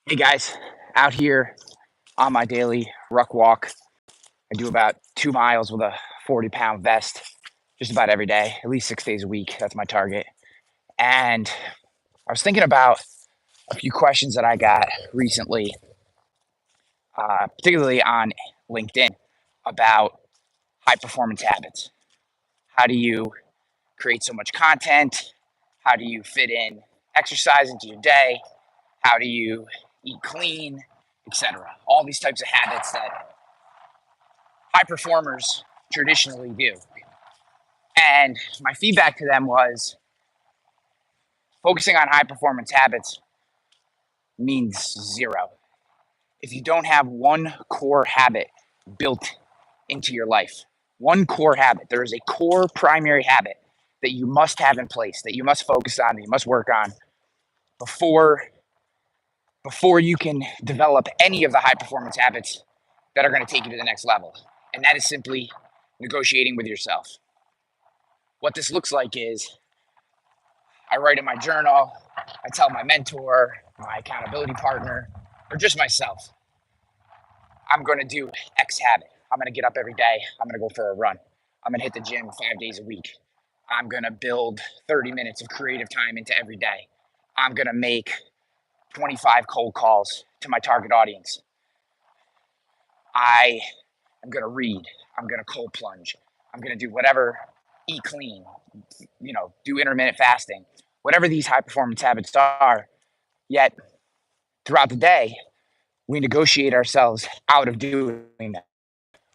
Hey guys, out here on my daily ruck walk. I do about 2 miles with a 40-pound vest just about every day, at least 6 days a week. That's my target. And I was thinking about a few questions that I got recently, particularly on LinkedIn, about high performance habits. How do you create so much content? How do you fit in exercise into your day? How do you eat clean, etc.? All these types of habits that high performers traditionally do. And my feedback to them was focusing on high performance habits means zero. If you don't have one core habit built into your life, one core habit, there is a core primary habit that you must have in place, that you must focus on, that you must work on before you can develop any of the high performance habits that are going to take you to the next level. And that is simply negotiating with yourself. What this looks like is I write in my journal, I tell my mentor, my accountability partner, or just myself, I'm going to do X habit. I'm going to get up every day. I'm going to go for a run. I'm going to hit the gym 5 days a week. I'm going to build 30 minutes of creative time into every day. I'm going to make 25 cold calls to my target audience. I am going to read. I'm going to cold plunge. I'm going to do whatever, eat clean, do intermittent fasting, whatever these high performance habits are. Yet throughout the day, we negotiate ourselves out of doing that.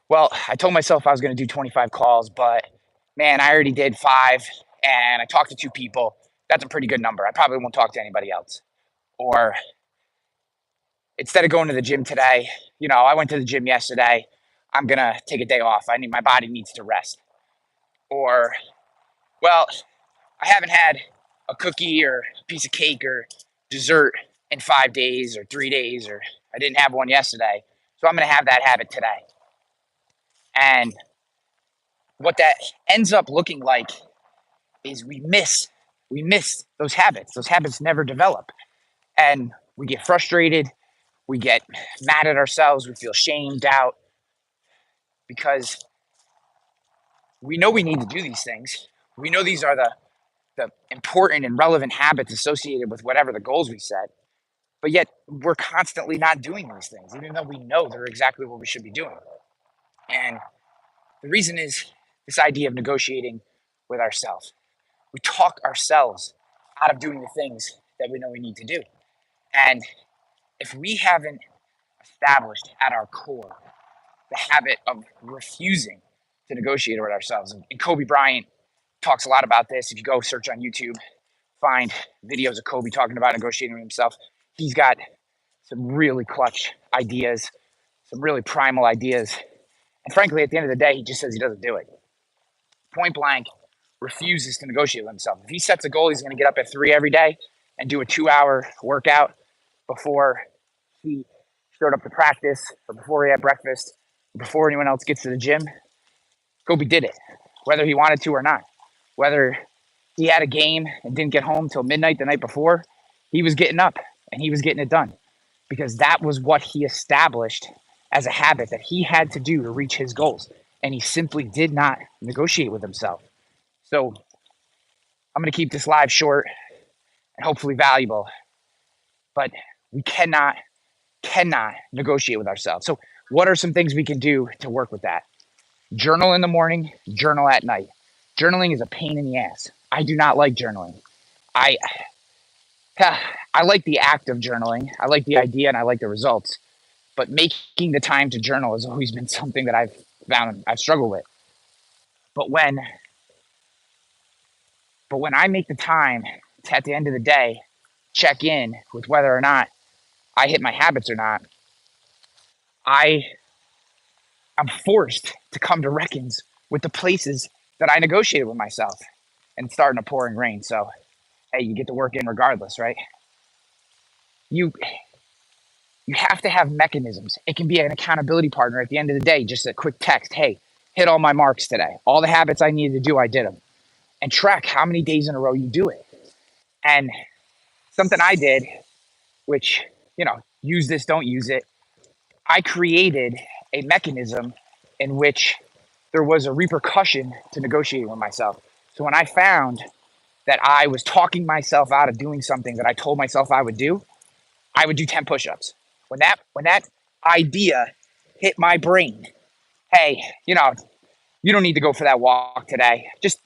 Well, I told myself I was going to do 25 calls, but man, I already did 5 and I talked to 2 people. That's a pretty good number. I probably won't talk to anybody else. Or instead of going to the gym today, I went to the gym yesterday. I'm going to take a day off. My body needs to rest. Or, well, I haven't had a cookie or a piece of cake or dessert in 5 days or 3 days, or I didn't have one yesterday. So I'm going to have that habit today. And what that ends up looking like is we miss those habits. Those habits never develop. And we get frustrated. We get mad at ourselves. We feel shamed out because we know we need to do these things. We know these are the important and relevant habits associated with whatever the goals we set. But yet we're constantly not doing these things, even though we know they're exactly what we should be doing. And the reason is this idea of negotiating with ourselves. We talk ourselves out of doing the things that we know we need to do. And if we haven't established at our core the habit of refusing to negotiate with ourselves, and Kobe Bryant talks a lot about this. If you go search on YouTube, find videos of Kobe talking about negotiating with himself. He's got some really clutch ideas, some really primal ideas. And frankly, at the end of the day, he just says he doesn't do it. Point blank, refuses to negotiate with himself. If he sets a goal, he's going to get up at 3 every day and do a 2-hour workout before he showed up to practice or before he had breakfast, before anyone else gets to the gym. Kobe did it, whether he wanted to or not. Whether he had a game and didn't get home till midnight the night before, he was getting up and he was getting it done because that was what he established as a habit that he had to do to reach his goals. And he simply did not negotiate with himself. So I'm going to keep this live short and hopefully valuable, but we cannot negotiate with ourselves. So what are some things we can do to work with that? Journal in the morning, journal at night. Journaling is a pain in the ass. I do not like journaling. I like the act of journaling. I like the idea and I like the results. But making the time to journal has always been something that I've struggled with. But when I make the time to, at the end of the day, check in with whether or not I hit my habits or not, I'm forced to come to reckons with the places that I negotiated with myself. And it's starting to pouring rain, so hey, you get to work in regardless, right? You have to have mechanisms. It can be an accountability partner at the end of the day, just a quick text, hey, hit all my marks today. All the habits I needed to do, I did them. And track how many days in a row you do it. And something I did, which, use this, don't use it. I created a mechanism in which there was a repercussion to negotiating with myself. So when I found that I was talking myself out of doing something that I told myself I would do 10 push-ups. When that idea hit my brain, hey, you don't need to go for that walk today. Just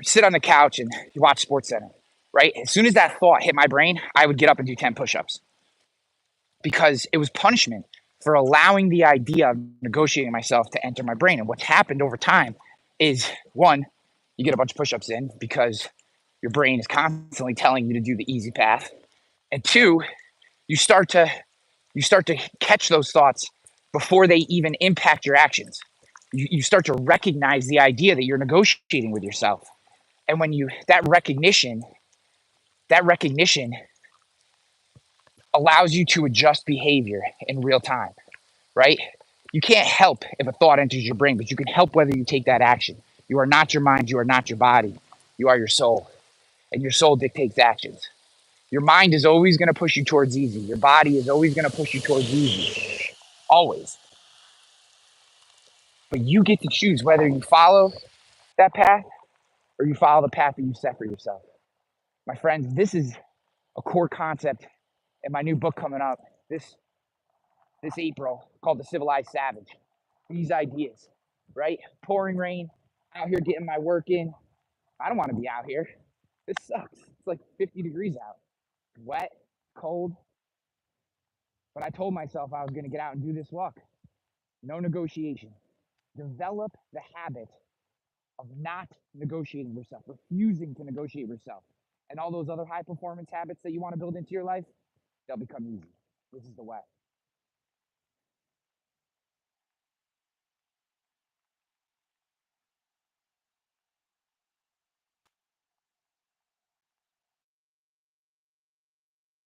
sit on the couch and you watch Sports Center, right? As soon as that thought hit my brain, I would get up and do 10 push-ups because it was punishment for allowing the idea of negotiating myself to enter my brain. And what's happened over time is, one, you get a bunch of push-ups in because your brain is constantly telling you to do the easy path. And two, you start to catch those thoughts before they even impact your actions. You start to recognize the idea that you're negotiating with yourself. And when you that recognition allows you to adjust behavior in real time, right? You can't help if a thought enters your brain, but you can help whether you take that action. You are not your mind, you are not your body. You are your soul, and your soul dictates actions. Your mind is always going to push you towards easy. Your body is always going to push you towards easy. Always. But you get to choose whether you follow that path or you follow the path that you set for yourself. My friends, this is a core concept in my new book coming up this April called The Civilized Savage. These ideas, right? Pouring rain, out here getting my work in. I don't want to be out here. This sucks. It's like 50 degrees out. Wet, cold. But I told myself I was going to get out and do this walk. No negotiation. Develop the habit of not negotiating with yourself, refusing to negotiate with yourself. And all those other high performance habits that you want to build into your life, they'll become easy. This is the way.